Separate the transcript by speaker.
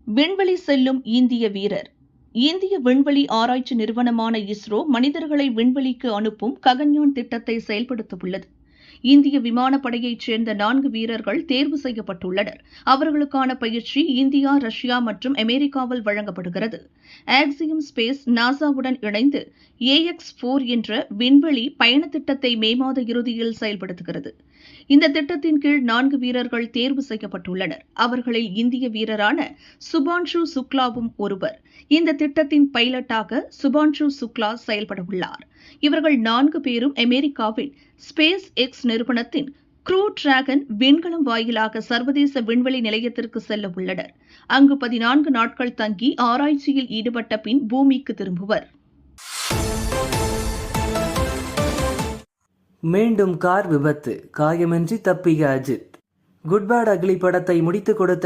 Speaker 1: விண்வெளி செல்லும் இந்திய வீரர். இந்திய விண்வெளி ஆராய்ச்சி நிறுவனமான இஸ்ரோ மனிதர்களை விண்வெளிக்கு அனுப்பும் ககன்யான் திட்டத்தை செயல்படுத்தவுள்ளது. இந்திய விமானப்படையைச் சேர்ந்த 4 வீரர்கள் தேர்வு செய்யப்பட்டுள்ளனர். அவர்களுக்கான பயிற்சி இந்தியா, ரஷ்யா மற்றும் அமெரிக்காவில் வழங்கப்படுகிறது. ஆக்சியம் ஸ்பேஸ் நாசாவுடன் இணைந்து AX4 என்ற விண்வெளி பயண திட்டத்தை மே மாத இறுதியில் செயல்படுத்துகிறது. இந்த திட்டத்தின் கீழ் 4 வீரர்கள் தேர்வு செய்யப்பட்டுள்ளனர். அவர்களில் இந்திய வீரரான சுபான்ஷு சுக்லாவும் ஒருவர். இந்த திட்டத்தின் பைலட்டாக சுபான்ஷு சுக்லா செயல்பட உள்ளார். இவர்கள் 4 பேரும் அமெரிக்காவின் ஸ்பேஸ் எக்ஸ் நிறுவனத்தின் க்ரூ டிராகன் விண்கலம் வாயிலாக சர்வதேச விண்வெளி நிலையத்திற்கு செல்ல உள்ளனர். அங்கு 14 நாட்கள் தங்கி ஆராய்ச்சியில் ஈடுபட்ட பின் பூமிக்கு திரும்புவர்.
Speaker 2: மீண்டும் கார் விபத்து, காயமின்றி தப்பிய அஜித். குட் பேட் அக்லி படத்தை முடித்துக் கொடுத்த